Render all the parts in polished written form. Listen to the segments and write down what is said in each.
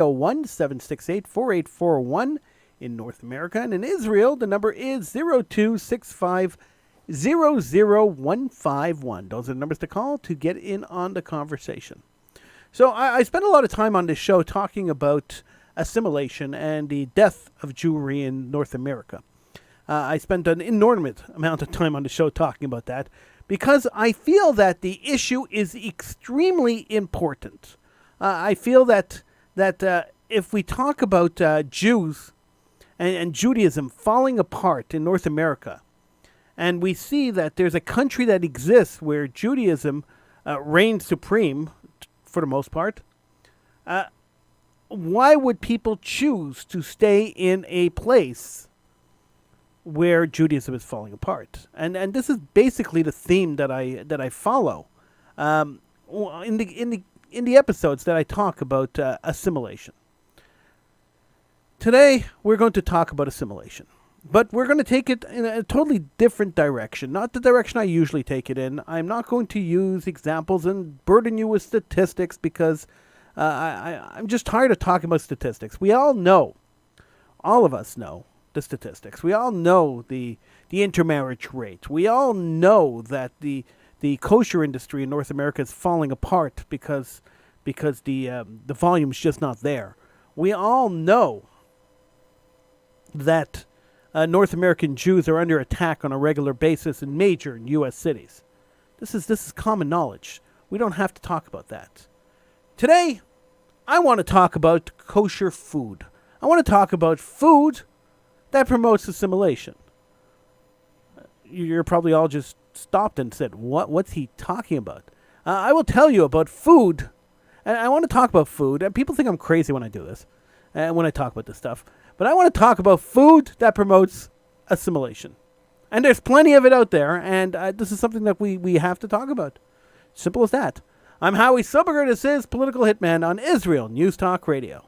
301-768-4841 in North America. And in Israel, the number is 0265-00151. Those are the numbers to call to get in on the conversation. So I spent a lot of time on this show talking about assimilation and the death of Jewry in North America. I spent an inordinate amount of time on the show talking about that because I feel that the issue is extremely important. I feel that if we talk about Jews and Judaism falling apart in North America, and we see that there's a country that exists where Judaism reigns supreme for the most part, why would people choose to stay in a place where Judaism is falling apart? And this is basically the theme that I follow in the episodes that I talk about assimilation. Today we're going to talk about assimilation, but we're going to take it in a totally different direction, not the direction I usually take it in. I'm not going to use examples and burden you with statistics because I'm just tired of talking about statistics. We all know, all of us know the statistics. We all know the intermarriage rate. We all know that the kosher industry in North America is falling apart because the volume's just not there. We all know that North American Jews are under attack on a regular basis in major U.S. cities. This is common knowledge. We don't have to talk about that. Today, I want to talk about kosher food. I want to talk about food that promotes assimilation. You're probably all just stopped and said, what's he talking about? I will tell you about food. And I want to talk about food. And people think I'm crazy when I do this, and when I talk about this stuff. But I want to talk about food that promotes assimilation. And there's plenty of it out there, and this is something that we have to talk about. Simple as that. I'm Howie Silbiger. This is Political Hitman on Israel News Talk Radio.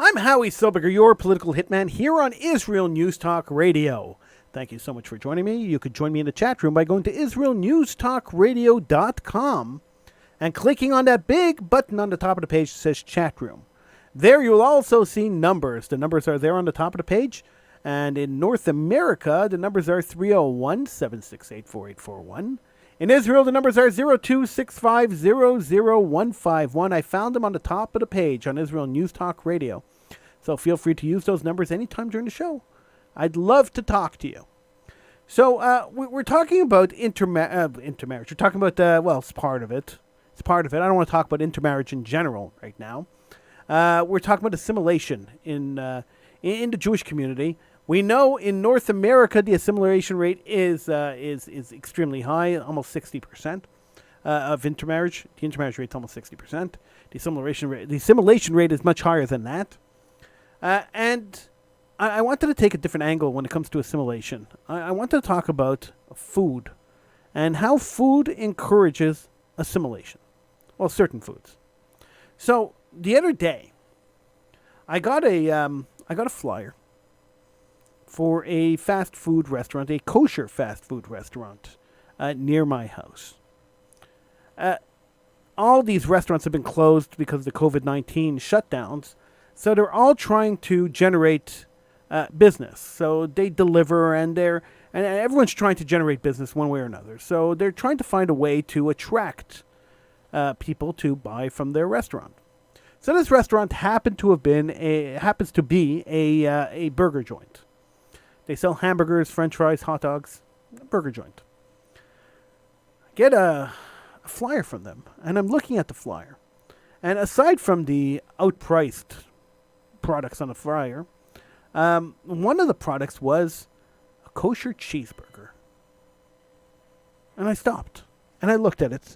I'm Howie Silbiger, your political hitman, here on Israel News Talk Radio. Thank you so much for joining me. You could join me in the chat room by going to israelnewstalkradio.com and clicking on that big button on the top of the page that says chat room. There you'll also see numbers. The numbers are there on the top of the page. And in North America, the numbers are 301-768-4841. In Israel, the numbers are 0265000151. I found them on the top of the page on Israel News Talk Radio. So feel free to use those numbers anytime during the show. I'd love to talk to you. So we're talking about intermarriage. We're talking about, it's part of it. It's part of it. I don't want to talk about intermarriage in general right now. We're talking about assimilation in the Jewish community. We know in North America the assimilation rate is extremely high, almost 60% of intermarriage. The intermarriage rate is almost 60%. The assimilation rate is much higher than that. And I wanted to take a different angle when it comes to assimilation. I wanted to talk about food and how food encourages assimilation. Well, certain foods. So the other day, I got a flyer for a fast food restaurant, a kosher fast food restaurant near my house. All these restaurants have been closed because of the COVID-19 shutdowns, so they're all trying to generate business. So they deliver, and everyone's trying to generate business one way or another. So they're trying to find a way to attract people to buy from their restaurant. So this restaurant happens to be a burger joint. They sell hamburgers, French fries, hot dogs, burger joint. I get a flyer from them, and I'm looking at the flyer. And aside from the outpriced products on the flyer, one of the products was a kosher cheeseburger. And I stopped, and I looked at it.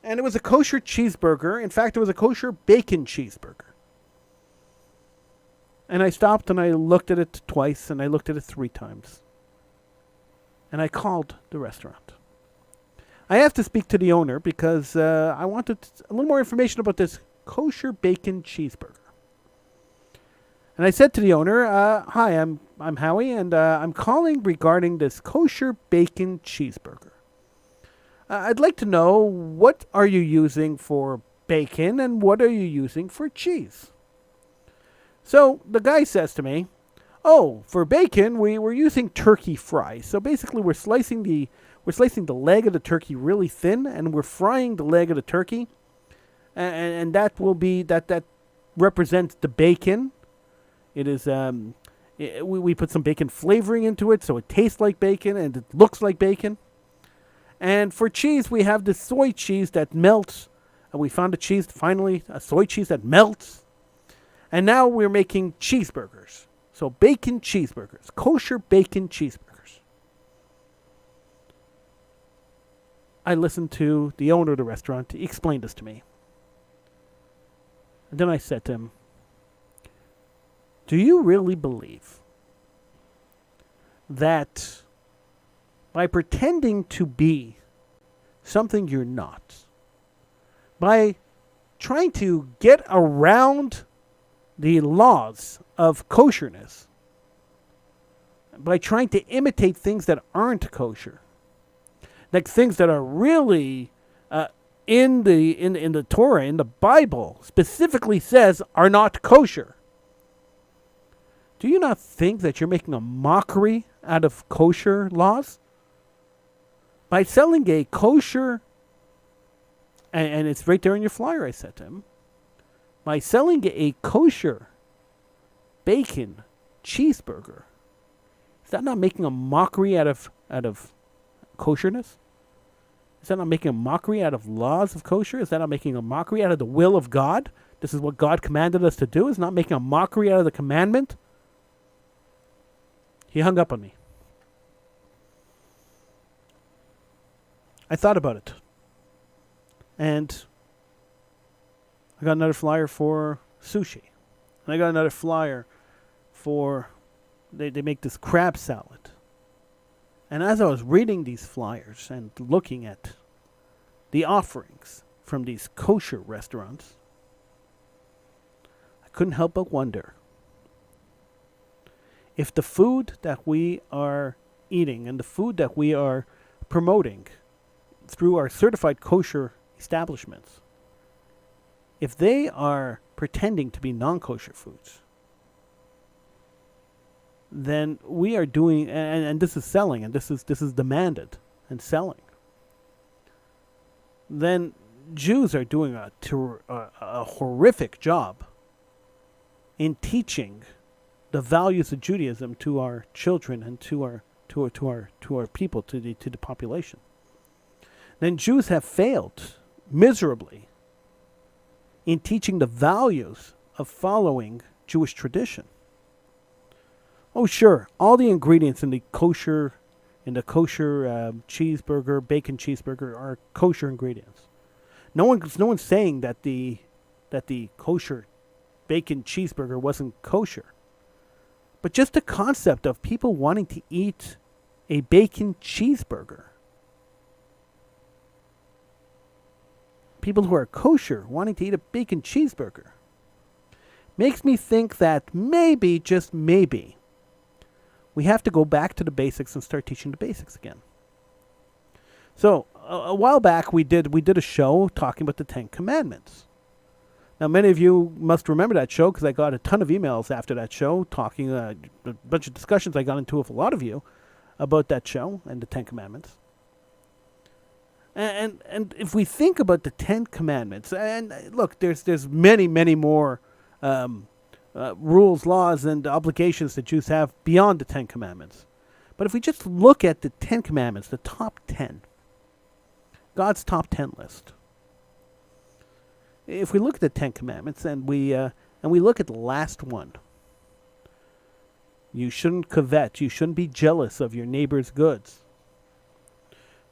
And it was a kosher cheeseburger. In fact, it was a kosher bacon cheeseburger. And I stopped and I looked at it twice and I looked at it 3 times. And I called the restaurant. I have to speak to the owner because I wanted a little more information about this kosher bacon cheeseburger. And I said to the owner, "Hi, I'm Howie, and I'm calling regarding this kosher bacon cheeseburger. I'd like to know, what are you using for bacon and what are you using for cheese?" So the guy says to me, "Oh, for bacon, we're using turkey fries. So basically, we're slicing the leg of the turkey really thin, and we're frying the leg of the turkey, and that will be that represents the bacon. It is we put some bacon flavoring into it, so it tastes like bacon and it looks like bacon. And for cheese, we have the soy cheese that melts. And we found a soy cheese that melts. And now we're making cheeseburgers. So bacon cheeseburgers, kosher bacon cheeseburgers." I listened to the owner of the restaurant. He explained this to me. And then I said to him, "Do you really believe that by pretending to be something you're not, by trying to get around the laws of kosherness, by trying to imitate things that aren't kosher, like things that are really in the Torah, in the Bible, specifically says are not kosher, do you not think that you're making a mockery out of kosher laws? By selling a kosher," and it's right there in your flyer, I said to him, "by selling a kosher bacon cheeseburger, is that not making a mockery out of kosherness? Is that not making a mockery out of laws of kosher? Is that not making a mockery out of the will of God? This is what God commanded us to do. Is not making a mockery out of the commandment?" He hung up on me. I thought about it. And I got another flyer for sushi. And I got another flyer for, they make this crab salad. And as I was reading these flyers and looking at the offerings from these kosher restaurants, I couldn't help but wonder if the food that we are eating and the food that we are promoting through our certified kosher establishments, if they are pretending to be non-kosher foods, then we are doing, and this is selling, and this is demanded and selling, then Jews are doing a horrific job in teaching the values of Judaism to our children and to our people, to the population. Then Jews have failed miserably in teaching the values of following Jewish tradition. Oh, sure, all the ingredients in the kosher cheeseburger, bacon cheeseburger, are kosher ingredients. No one's saying that the kosher bacon cheeseburger wasn't kosher. But just the concept of people wanting to eat a bacon cheeseburger, people who are kosher wanting to eat a bacon cheeseburger, makes me think that maybe, just maybe, we have to go back to the basics and start teaching the basics again. So, a while back we did a show talking about the Ten Commandments. Now, many of you must remember that show because I got a ton of emails after that show, talking a bunch of discussions I got into with a lot of you about that show and the Ten Commandments. And if we think about the Ten Commandments, and look, there's many more rules, laws, and obligations that Jews have beyond the Ten Commandments. But if we just look at the Ten Commandments, the top 10, God's top 10 list. If we look at the Ten Commandments and we look at the last one, you shouldn't covet, you shouldn't be jealous of your neighbor's goods.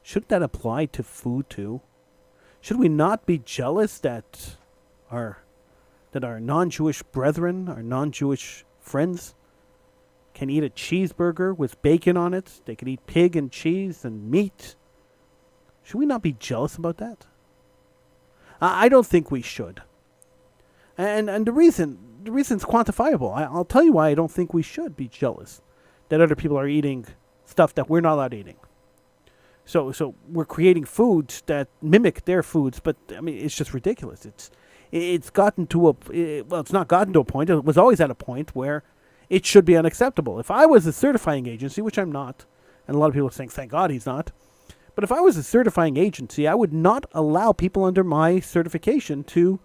Shouldn't that apply to food too? Should we not be jealous that our non-Jewish brethren, our non-Jewish friends, can eat a cheeseburger with bacon on it? They can eat pig and cheese and meat. Should we not be jealous about that? I don't think we should. And the reason's quantifiable. I'll tell you why I don't think we should be jealous that other people are eating stuff that we're not allowed eating. So we're creating foods that mimic their foods, but I mean it's just ridiculous. It's gotten to it's not gotten to a point. It was always at a point where it should be unacceptable. If I was a certifying agency, which I'm not, and a lot of people are saying, thank God he's not, but if I was a certifying agency, I would not allow people under my certification to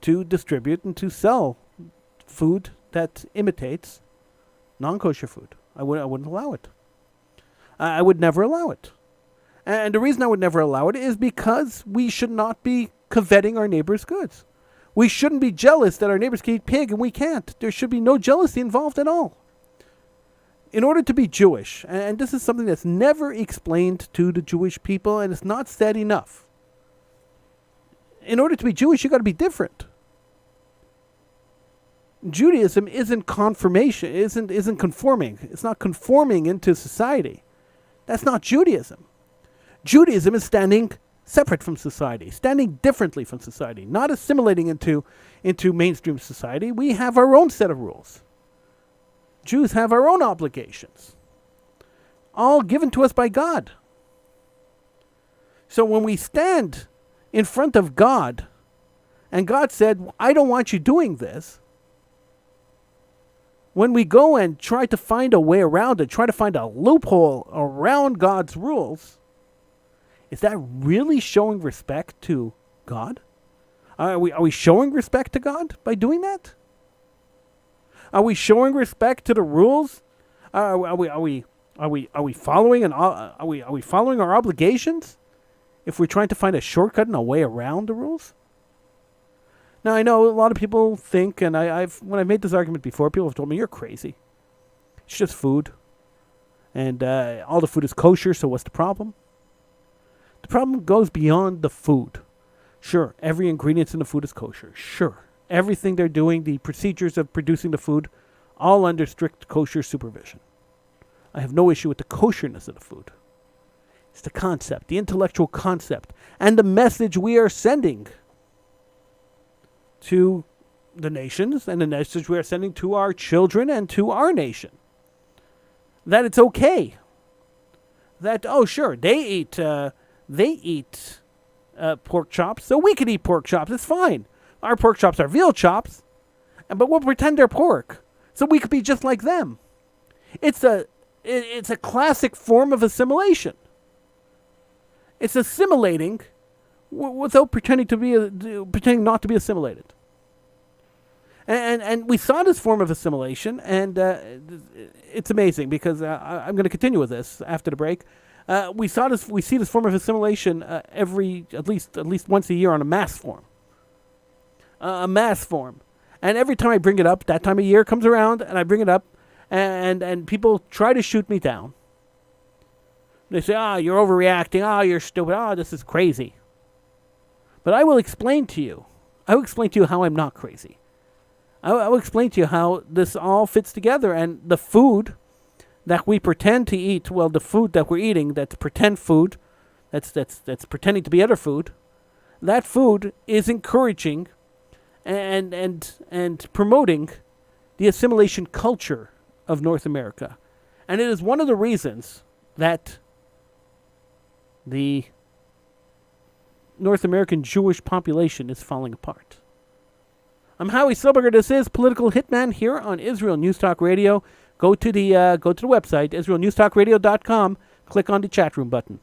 distribute and to sell food that imitates non-kosher food. I wouldn't allow it. I would never allow it. And the reason I would never allow it is because we should not be coveting our neighbor's goods. We shouldn't be jealous that our neighbors can eat pig and we can't. There should be no jealousy involved at all. In order to be Jewish, and this is something that's never explained to the Jewish people, and it's not said enough. In order to be Jewish, you got to be different. Judaism isn't confirmation, isn't conforming. It's not conforming into society. That's not Judaism. Judaism is standing separate from society, standing differently from society, not assimilating into mainstream society. We have our own set of rules. Jews have our own obligations, all given to us by God. So when we stand in front of God, and God said, I don't want you doing this, when we go and try to find a way around it, try to find a loophole around God's rules, is that really showing respect to God? Are we showing respect to God by doing that? Are we showing respect to the rules? Are we following are we following our obligations? If we're trying to find a shortcut and a way around the rules? Now I know a lot of people think, and when I've made this argument before, people have told me you're crazy. It's just food, and all the food is kosher. So what's the problem? The problem goes beyond the food. Sure, every ingredient in the food is kosher. Sure. Everything they're doing, the procedures of producing the food, all under strict kosher supervision. I have no issue with the kosherness of the food. It's the concept, the intellectual concept, and the message we are sending to the nations and the message we are sending to our children and to our nation. That it's okay. That, oh, sure, they eat pork chops, so we can eat pork chops. It's fine. Our pork chops are veal chops, but we'll pretend they're pork, so we could be just like them. It's a classic form of assimilation. It's assimilating without pretending not to be assimilated. And we saw this form of assimilation, and it's amazing because I'm going to continue with this after the break. We see this form of assimilation at least once a year on a mass form. And every time I bring it up, that time of year comes around, and I bring it up, and people try to shoot me down. They say, you're overreacting, you're stupid, this is crazy. But I will explain to you how I'm not crazy. I will explain to you how this all fits together, and the food that we pretend to eat, well, the food that we're eating, that's pretend food, that's pretending to be other food, that food is encouraging and promoting the assimilation culture of North America. And it is one of the reasons that the North American Jewish population is falling apart. I'm Howie Silbiger. This is Political Hitman here on Israel News Talk Radio. Go to the website, IsraelNewsTalkRadio.com. Click on the chat room button.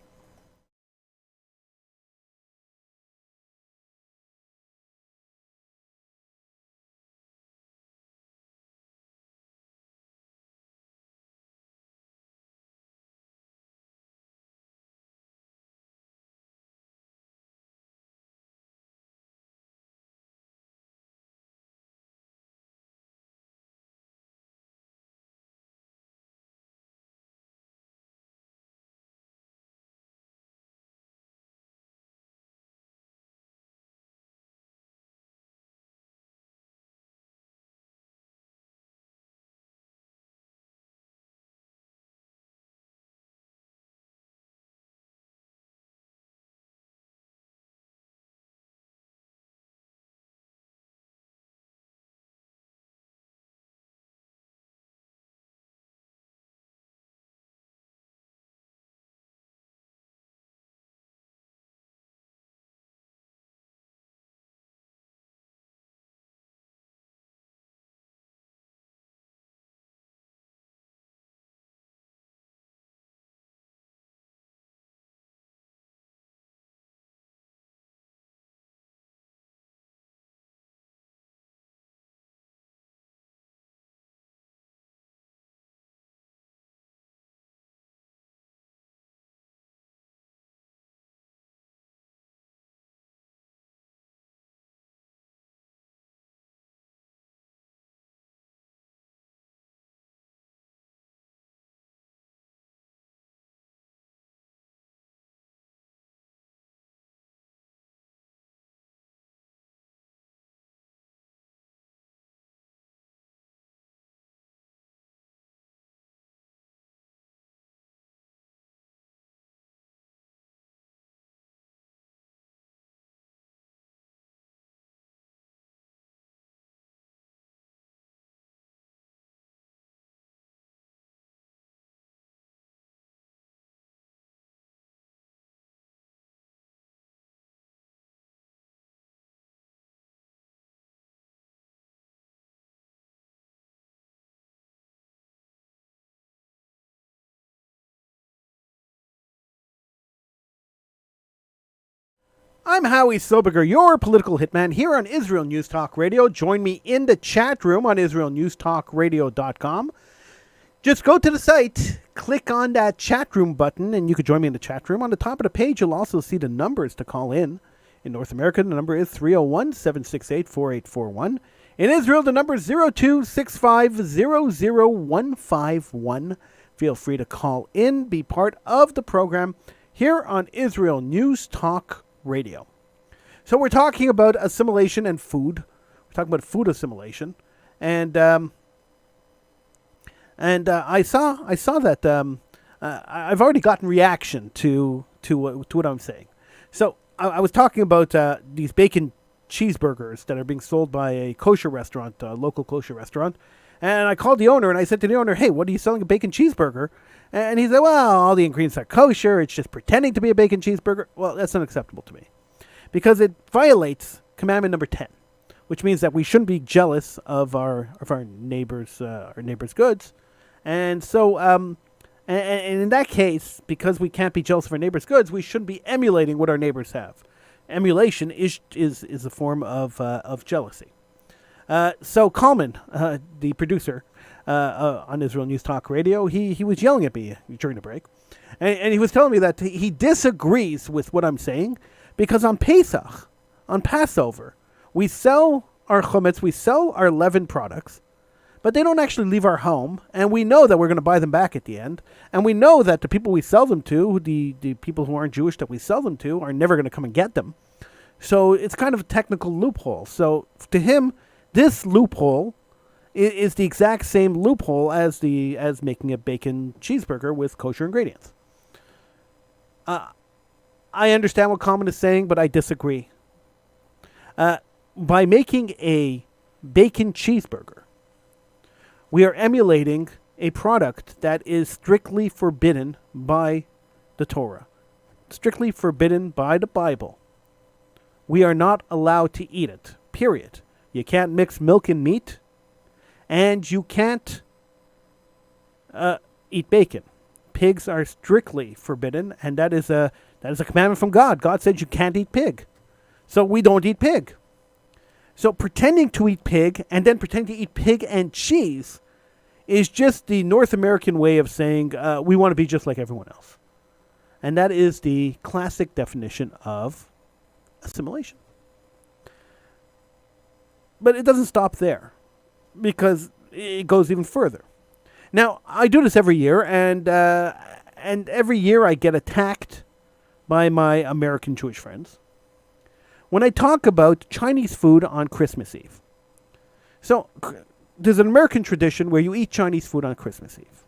I'm Howie Silbiger, your political hitman here on Israel News Talk Radio. Join me in the chat room on IsraelNewsTalkRadio.com. Just go to the site, click on that chat room button, and you can join me in the chat room. On the top of the page, you'll also see the numbers to call in. In North America, the number is 301-768-4841. In Israel, the number is 02-6500151. Feel free to call in, be part of the program here on Israel News Talk Radio. So we're talking about assimilation and food. We're talking about food assimilation, and I saw that I've already gotten reaction to what I'm saying. So I was talking about these bacon cheeseburgers that are being sold by a kosher restaurant, a local kosher restaurant. And I called the owner and I said to the owner, "Hey, what are you selling, a bacon cheeseburger?" And he said, "Well, all the ingredients are kosher. It's just pretending to be a bacon cheeseburger." Well, that's unacceptable to me because it violates commandment number 10, which means that we shouldn't be jealous of our neighbors' goods. And so, and in that case, because we can't be jealous of our neighbors' goods, we shouldn't be emulating what our neighbors have. Emulation is a form of jealousy. So Coleman, the producer on Israel News Talk Radio, he was yelling at me during the break, and he was telling me that he disagrees with what I'm saying because on Pesach, on Passover, we sell our chametz, we sell our leavened products, but they don't actually leave our home, and we know that we're going to buy them back at the end, and we know that the people we sell them to, the people who aren't Jewish that we sell them to, are never going to come and get them. So it's kind of a technical loophole. So to him, this loophole is the exact same loophole as making a bacon cheeseburger with kosher ingredients. I understand what Coleman is saying, but I disagree. By making a bacon cheeseburger, we are emulating a product that is strictly forbidden by the Torah, strictly forbidden by the Bible. We are not allowed to eat it, period. You can't mix milk and meat, and you can't eat bacon. Pigs are strictly forbidden, and that is a commandment from God. God said you can't eat pig, so we don't eat pig. So pretending to eat pig and then pretending to eat pig and cheese is just the North American way of saying we want to be just like everyone else. And that is the classic definition of assimilation. But it doesn't stop there, because it goes even further. Now, I do this every year, and every year I get attacked by my American Jewish friends when I talk about Chinese food on Christmas Eve. So there's an American tradition where you eat Chinese food on Christmas Eve.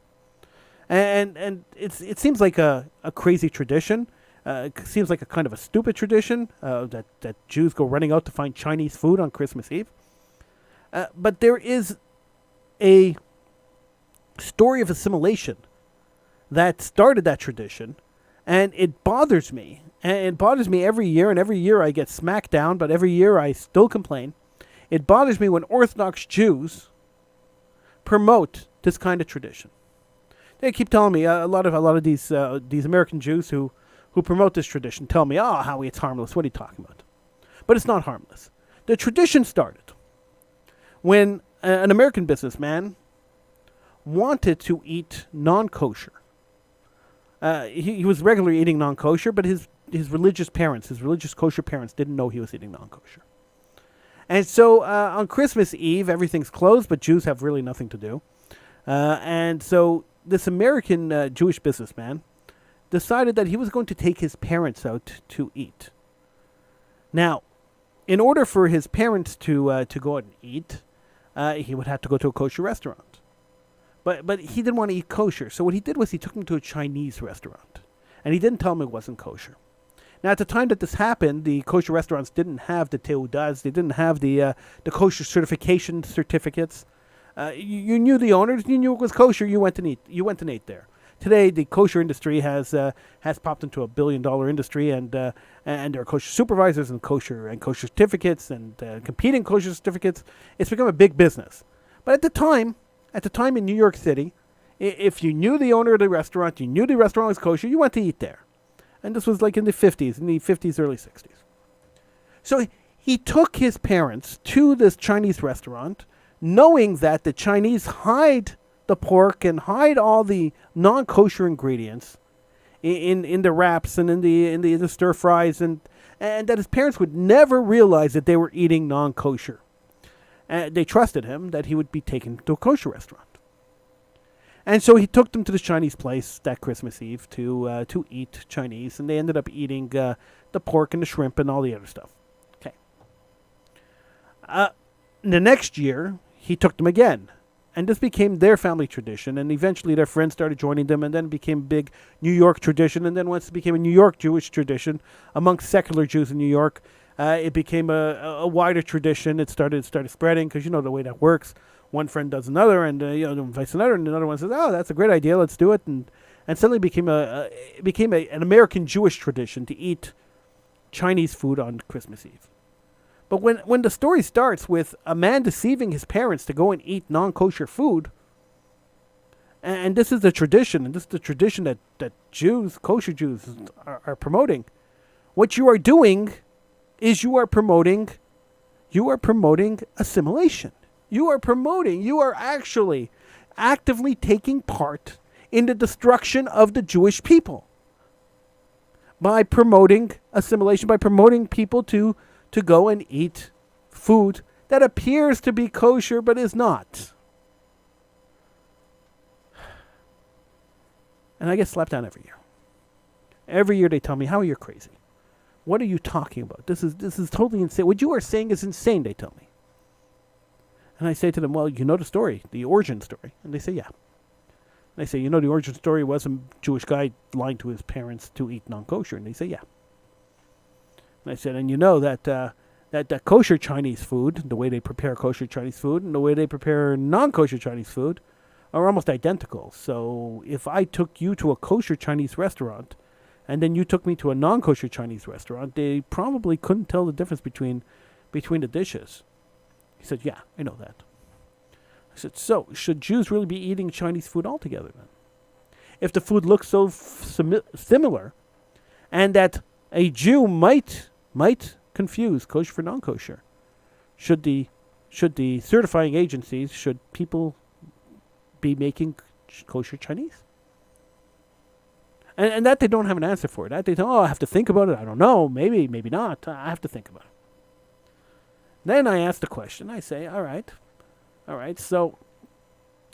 And it seems like a crazy tradition. It seems like a kind of a stupid tradition that Jews go running out to find Chinese food on Christmas Eve. But there is a story of assimilation that started that tradition, and it bothers me. And it bothers me every year, and every year I get smacked down, but every year I still complain. It bothers me when Orthodox Jews promote this kind of tradition. They keep telling me a lot of these American Jews who promote this tradition tell me, "Oh, Howie, it's harmless. What are you talking about?" But it's not harmless. The tradition started when an American businessman wanted to eat non-kosher. He was regularly eating non-kosher, but his religious kosher parents didn't know he was eating non-kosher. And so on Christmas Eve, everything's closed, but Jews have really nothing to do. And so this American Jewish businessman decided that he was going to take his parents out to eat. Now, in order for his parents to go out and eat, he would have to go to a kosher restaurant. But he didn't want to eat kosher, so what he did was he took him to a Chinese restaurant, and he didn't tell him it wasn't kosher. Now, at the time that this happened, the kosher restaurants didn't have the teudas, they didn't have the kosher certification certificates. You knew the owners, you knew it was kosher. You went and ate there. Today, the kosher industry has popped into $1 billion industry, and there are kosher supervisors and kosher certificates and competing kosher certificates. It's become a big business. But at the time in New York City, if you knew the owner of the restaurant, you knew the restaurant was kosher, you went to eat there. And this was like in the 50s, early 60s. So he took his parents to this Chinese restaurant, knowing that the Chinese hide the pork and hide all the non-kosher ingredients in the wraps and in the stir fries, and that his parents would never realize that they were eating non-kosher. They trusted him that he would be taken to a kosher restaurant. And so he took them to the Chinese place that Christmas Eve to eat Chinese, and they ended up eating the pork and the shrimp and all the other stuff. Okay. The next year, he took them again. And this became their family tradition, and eventually their friends started joining them, and then it became a big New York tradition, and then once it became a New York Jewish tradition amongst secular Jews in New York, It became a wider tradition. It started spreading because you know the way that works. One friend does another, and invites another, and another one says, "Oh, that's a great idea. Let's do it." And suddenly became an American Jewish tradition to eat Chinese food on Christmas Eve. But when the story starts with a man deceiving his parents to go and eat non-kosher food, and this is the tradition, and this is the tradition that Jews, kosher Jews, are promoting. What you are doing is you are promoting assimilation. You are actually actively taking part in the destruction of the Jewish people by promoting assimilation, by promoting people to go and eat food that appears to be kosher but is not. And I get slapped down every year. Every year they tell me, "Howie, you're crazy. What are you talking about? This is totally insane. What you are saying is insane," they tell me. And I say to them, "Well, you know the story, the origin story." And they say, "Yeah." And I say, "You know the origin story was a Jewish guy lying to his parents to eat non-kosher." And they say, "Yeah." And I said, "And you know that that kosher Chinese food, the way they prepare kosher Chinese food and the way they prepare non-kosher Chinese food are almost identical. So if I took you to a kosher Chinese restaurant and then you took me to a non-kosher Chinese restaurant, they probably couldn't tell the difference between the dishes." He said, "Yeah, I know that." I said, "So should Jews really be eating Chinese food altogether then? If the food looks so similar, and that a Jew might confuse kosher for non-kosher, should the certifying agencies, should people be making kosher Chinese?" And that they don't have an answer for. That they say, "Oh, I have to think about it. I don't know. Maybe not. I have to think about it." Then I ask the question. I say, all right. So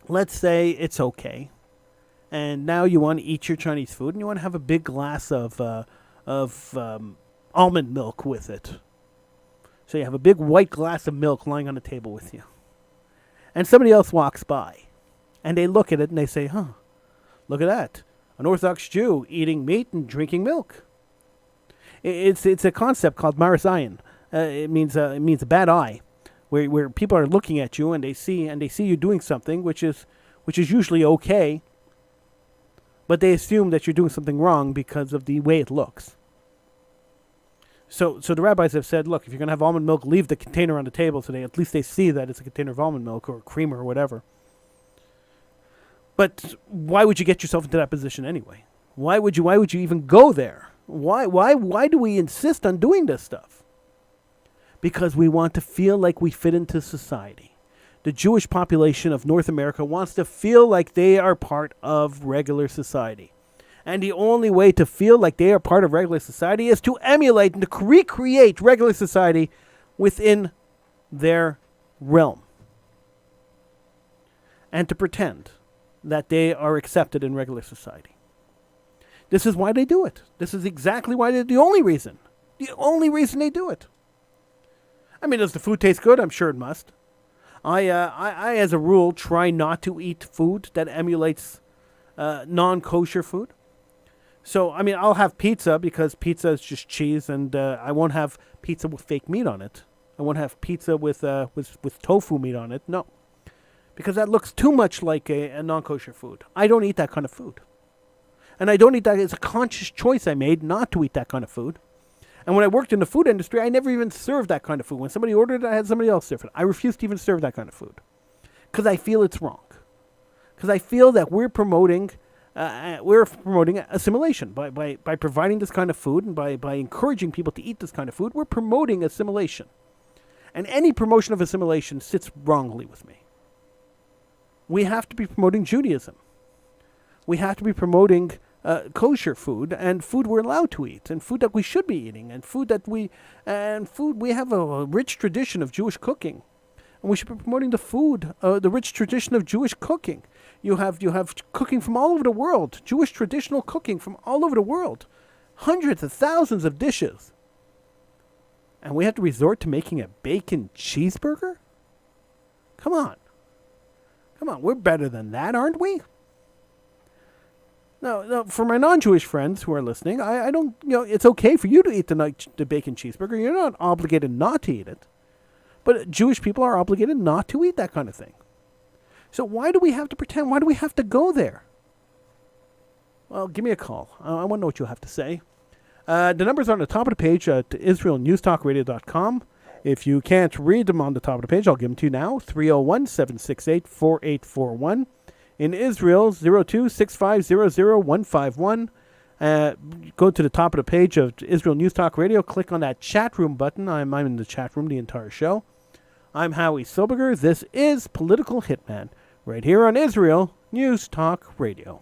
let's say it's okay, and now you want to eat your Chinese food, and you want to have a big glass of almond milk with it. So you have a big white glass of milk lying on the table with you, and somebody else walks by, and they look at it and they say, "Huh, look at that. An Orthodox Jew eating meat and drinking milk." It's a concept called marazayin. It means a bad eye, where people are looking at you and they see you doing something which is usually okay, but they assume that you're doing something wrong because of the way it looks. So the rabbis have said, look, if you're going to have almond milk, leave the container on the table so at least they see that it's a container of almond milk or cream or whatever. But why would you get yourself into that position anyway? Why would you even go there? Why do we insist on doing this stuff? Because we want to feel like we fit into society. The Jewish population of North America wants to feel like they are part of regular society. And the only way to feel like they are part of regular society is to emulate and to recreate regular society within their realm. And to pretend that they are accepted in regular society. This is why they do it. This is exactly why the only reason they do it. I mean, does the food taste good? I'm sure it must. I as a rule, try not to eat food that emulates non-kosher food. So, I mean, I'll have pizza because pizza is just cheese, and I won't have pizza with fake meat on it. I won't have pizza with tofu meat on it. No, because that looks too much like a non-kosher food. I don't eat that kind of food, and I don't eat that. It's a conscious choice I made not to eat that kind of food. And when I worked in the food industry, I never even served that kind of food. When somebody ordered it, I had somebody else serve it. I refused to even serve that kind of food because I feel it's wrong. Because I feel that we're promoting assimilation by providing this kind of food and by encouraging people to eat this kind of food. We're promoting assimilation, and any promotion of assimilation sits wrongly with me. We have to be promoting Judaism. We have to be promoting kosher food and food we're allowed to eat and food that we should be eating and food we have a rich tradition of Jewish cooking, and we should be promoting the rich tradition of Jewish cooking. You have cooking from all over the world, Jewish traditional cooking from all over the world, hundreds of thousands of dishes, and we have to resort to making a bacon cheeseburger? Come on, we're better than that, aren't we? Now, for my non-Jewish friends who are listening, I don't, it's okay for you to eat the bacon cheeseburger. You're not obligated not to eat it. But Jewish people are obligated not to eat that kind of thing. So why do we have to pretend? Why do we have to go there? Well, give me a call. I want to know what you have to say. The numbers are on the top of the page at israelnewstalkradio.com. If you can't read them on the top of the page, I'll give them to you now. 301-768-4841. In Israel, 02-6500-151. Go to the top of the page of Israel News Talk Radio. Click on that chat room button. I'm in the chat room the entire show. I'm Howie Silbiger. This is Political Hitman, right here on Israel News Talk Radio.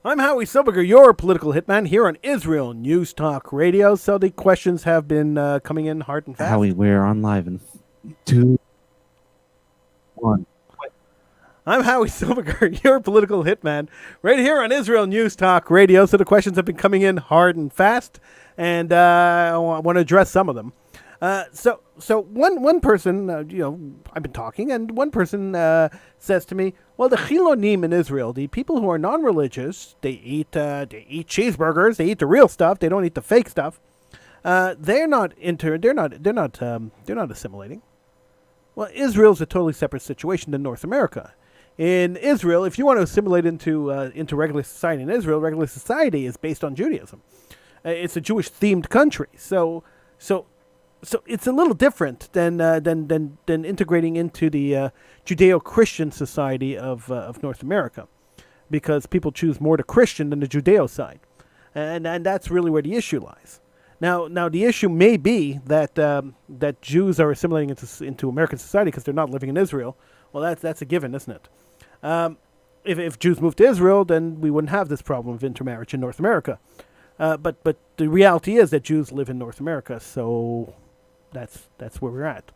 I'm Howie Silbiger, your political hitman, here on Israel News Talk Radio. So the questions have been coming in hard and fast. Howie, we're on live in 2, 1. I'm Howie Silbiger, your political hitman, right here on Israel News Talk Radio. So the questions have been coming in hard and fast, and I want to address some of them. So one person, I've been talking, and one person says to me, well, the chilonim in Israel, the people who are non-religious, they eat cheeseburgers, they eat the real stuff, they don't eat the fake stuff. They're not assimilating. Well, Israel's a totally separate situation than North America. In Israel, if you want to assimilate into regular society in Israel, regular society is based on Judaism. It's a Jewish-themed country, so it's a little different than integrating into the Judeo-Christian society of North America, because people choose more the Christian than the Judeo side, and that's really where the issue lies. Now the issue may be that Jews are assimilating into American society because they're not living in Israel. Well, that's a given, isn't it? If Jews moved to Israel, then we wouldn't have this problem of intermarriage in North America. But the reality is that Jews live in North America, so that's where we're at.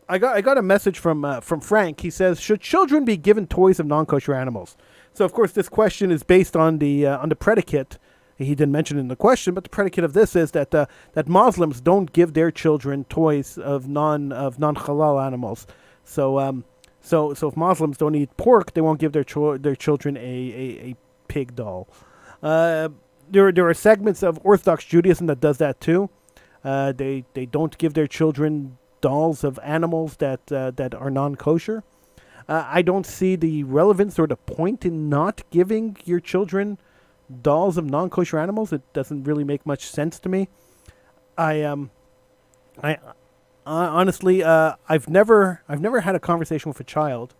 I got a message from Frank. He says, should children be given toys of non-kosher animals? So of course this question is based on the predicate. He didn't mention it in the question, but the predicate of this is that that Muslims don't give their children toys of non-halal animals. So if Muslims don't eat pork, they won't give their children a pig doll. There are segments of Orthodox Judaism that does that too. They don't give their children dolls of animals that are non-kosher. I don't see the relevance or the point in not giving your children dolls of non-kosher animals. It doesn't really make much sense to me. I honestly, I've never had a conversation with a child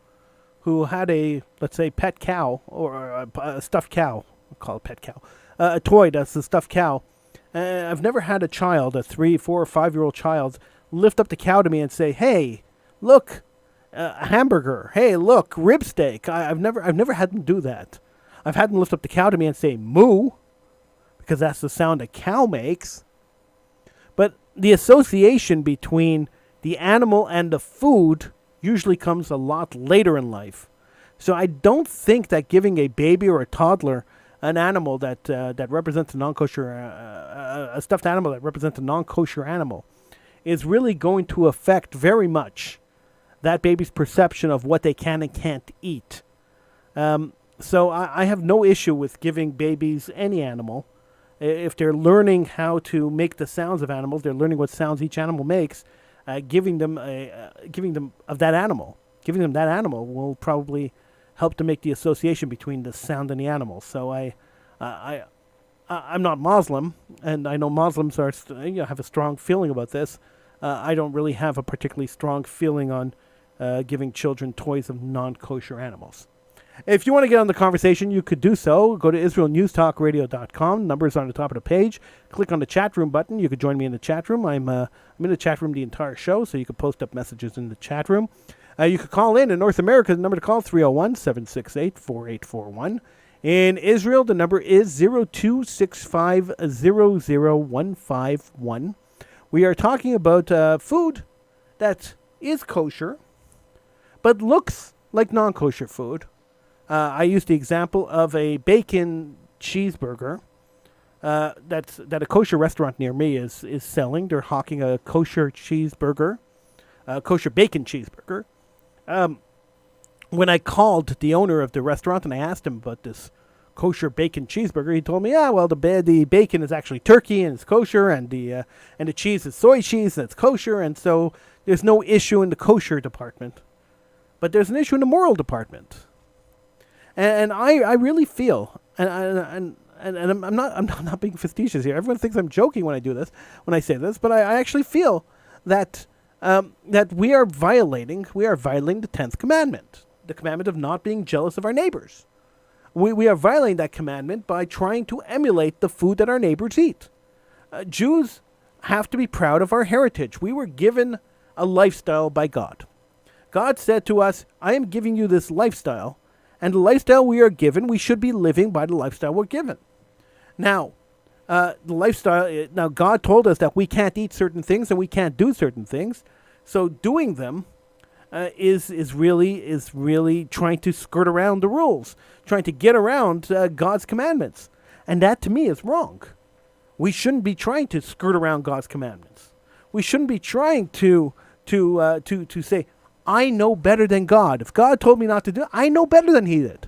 who had a, let's say, pet cow or a stuffed cow. We'll call it pet cow. A toy that's a stuffed cow. I've never had a child, a 3, 4, or 5-year-old child, lift up the cow to me and say, "Hey, look, a hamburger. Hey, look, rib steak." I've never had them do that. I've had them lift up the cow to me and say "moo," because that's the sound a cow makes. But the association between the animal and the food usually comes a lot later in life. So I don't think that giving a baby or a toddler an animal that represents a non-kosher, a stuffed animal that represents a non-kosher animal, is really going to affect very much that baby's perception of what they can and can't eat. So I have no issue with giving babies any animal. If they're learning how to make the sounds of animals, they're learning what sounds each animal makes, giving them that animal will probably help to make the association between the sound and the animal. So I'm not Muslim, and I know Muslims have a strong feeling about this. I don't really have a particularly strong feeling on giving children toys of non-kosher animals. If you want to get on the conversation, you could do so. Go to IsraelNewsTalkRadio.com. Numbers on the top of the page. Click on the chat room button. You could join me in the chat room. I'm in the chat room the entire show, so you could post up messages in the chat room. You could call in North America. The number to call 301-768-4841. In Israel, the number is 0265000151. We are talking about food that is kosher, but looks like non-kosher food. I used the example of a bacon cheeseburger that a kosher restaurant near me is selling. They're hawking a kosher cheeseburger, a kosher bacon cheeseburger. When I called the owner of the restaurant and I asked him about this kosher bacon cheeseburger, he told me, the bacon is actually turkey and it's kosher, and the cheese is soy cheese and it's kosher, and so there's no issue in the kosher department, but there's an issue in the moral department. And I really feel, and I'm not being facetious here. Everyone thinks I'm joking when I say this, but I actually feel that we are violating the 10th commandment, the commandment of not being jealous of our neighbors. We are violating that commandment by trying to emulate the food that our neighbors eat. Jews have to be proud of our heritage. We were given a lifestyle by God. God said to us, "I am giving you this lifestyle, and the lifestyle we are given, we should be living by the lifestyle we're given." Now, God told us that we can't eat certain things and we can't do certain things. So doing them is really trying to skirt around the rules, trying to get around God's commandments. And that to me is wrong. We shouldn't be trying to skirt around God's commandments. We shouldn't be trying to say, "I know better than God. If God told me not to do it, I know better than he did."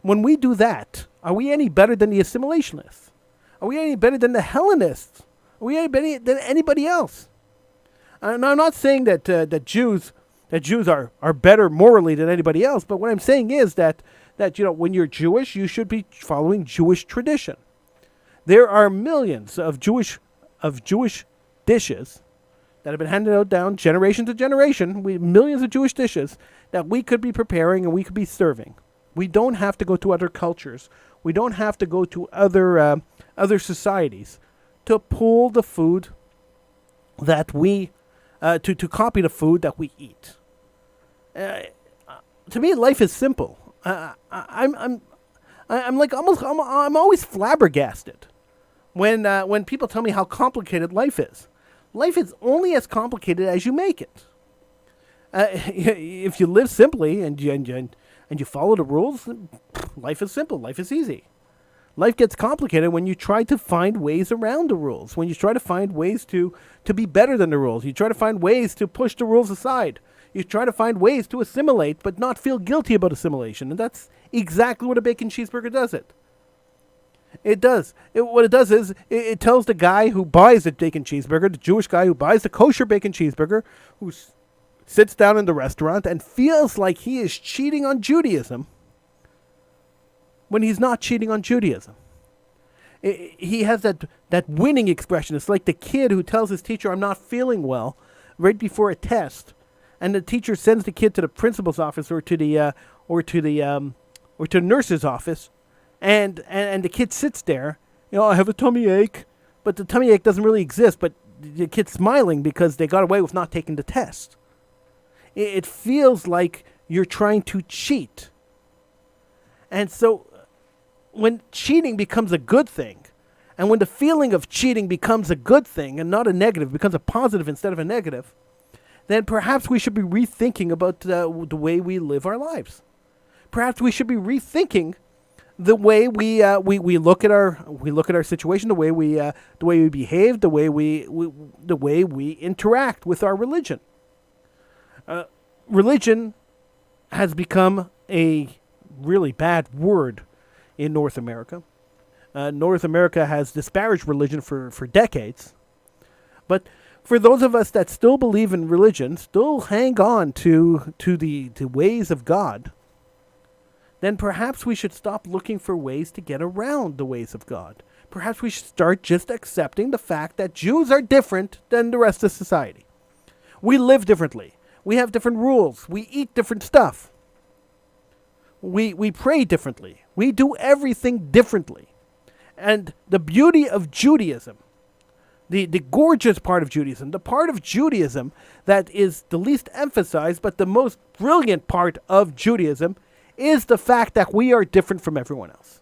When we do that, are we any better than the assimilationists? Are we any better than the Hellenists? Are we any better than anybody else? And I'm not saying that Jews are better morally than anybody else, but what I'm saying is that when you're Jewish, you should be following Jewish tradition. There are millions of Jewish dishes that have been handed out down generation to generation. Millions of Jewish dishes that we could be preparing and we could be serving. We don't have to go to other cultures. We don't have to go to other societies to pull the food that we to copy the food that we eat. To me, life is simple. I'm always flabbergasted when people tell me how complicated life is. Life is only as complicated as you make it. If you live simply and you follow the rules, life is simple. Life is easy. Life gets complicated when you try to find ways around the rules. When you try to find ways to be better than the rules. You try to find ways to push the rules aside. You try to find ways to assimilate but not feel guilty about assimilation. And that's exactly what a bacon cheeseburger does it. It does. What it does is it tells the guy who buys the bacon cheeseburger, the Jewish guy who buys the kosher bacon cheeseburger, who sits down in the restaurant and feels like he is cheating on Judaism when he's not cheating on Judaism. He has that winning expression. It's like the kid who tells his teacher, "I'm not feeling well," right before a test, and the teacher sends the kid to the principal's office or to the nurse's office, and the kid sits there. I have a tummy ache, but the tummy ache doesn't really exist. But the kid's smiling because they got away with not taking the test. It feels like you're trying to cheat, and so when cheating becomes a good thing, and when the feeling of cheating becomes a good thing and not a negative, becomes a positive instead of a negative, then perhaps we should be rethinking about the way we live our lives. Perhaps we should be rethinking the way we look at our situation, the way we behave, the way we interact with our religion. Religion has become a really bad word in North America. North America has disparaged religion for decades. But for those of us that still believe in religion, still hang on to the ways of God, then perhaps we should stop looking for ways to get around the ways of God. Perhaps we should start just accepting the fact that Jews are different than the rest of society. We live differently. We have different rules. We eat different stuff. We pray differently. We do everything differently. And the beauty of Judaism, the gorgeous part of Judaism, the part of Judaism that is the least emphasized but the most brilliant part of Judaism, is the fact that we are different from everyone else.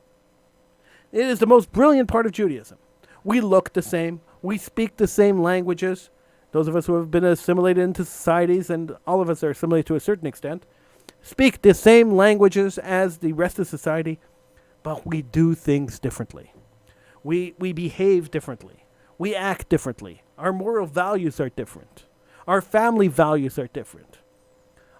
It is the most brilliant part of Judaism. We look the same. We speak the same languages. Those of us who have been assimilated into societies, and all of us are assimilated to a certain extent, speak the same languages as the rest of society, but we do things differently. We behave differently. We act differently. Our moral values are different. Our family values are different.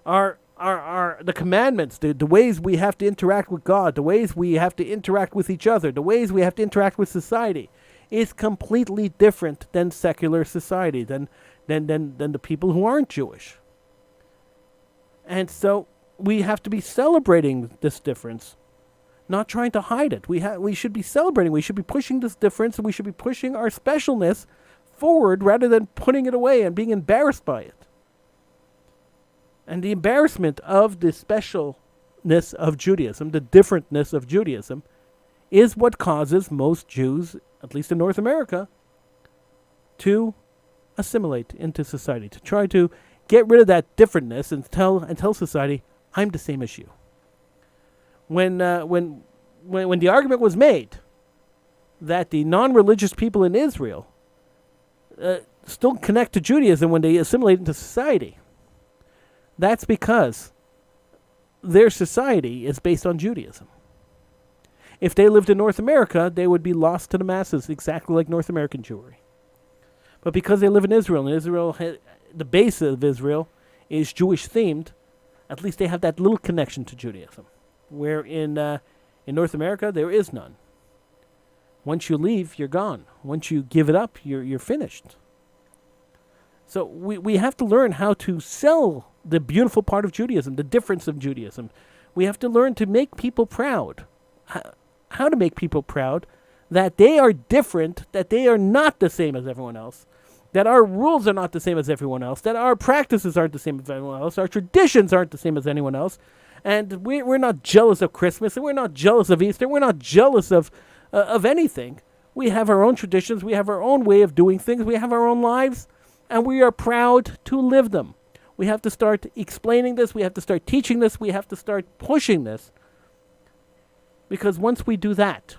The commandments, the ways we have to interact with God, the ways we have to interact with each other, the ways we have to interact with society is completely different than secular society, than the people who aren't Jewish. And so we have to be celebrating this difference, not trying to hide it. We should be celebrating. We should be pushing this difference, and we should be pushing our specialness forward rather than putting it away and being embarrassed by it. And the embarrassment of the specialness of Judaism, the differentness of Judaism, is what causes most Jews, at least in North America, to assimilate into society, to try to get rid of that differentness and tell society, I'm the same as you. When the argument was made that the non-religious people in Israel still connect to Judaism when they assimilate into society, that's because their society is based on Judaism. If they lived in North America, they would be lost to the masses, exactly like North American Jewry. But because they live in Israel, and the base of Israel is Jewish-themed, at least they have that little connection to Judaism. Where in North America, there is none. Once you leave, you're gone. Once you give it up, you're finished. So we have to learn how to sell the beautiful part of Judaism, the difference of Judaism. We have to learn to make people proud. How to make people proud that they are different, that they are not the same as everyone else, that our rules are not the same as everyone else, that our practices aren't the same as everyone else, our traditions aren't the same as anyone else, and we're not jealous of Christmas, and we're not jealous of Easter, we're not jealous of anything. We have our own traditions, we have our own way of doing things, we have our own lives, and we are proud to live them. We have to start explaining this, we have to start teaching this, we have to start pushing this, because once we do that,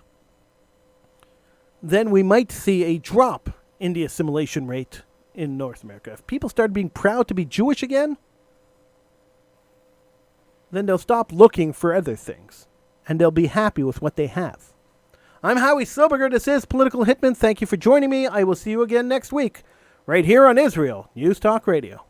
then we might see a drop in the assimilation rate in North America. If people start being proud to be Jewish again, then they'll stop looking for other things, and they'll be happy with what they have. I'm Howie Silbiger. This is Political Hitman. Thank you for joining me. I will see you again next week, right here on Israel News Talk Radio.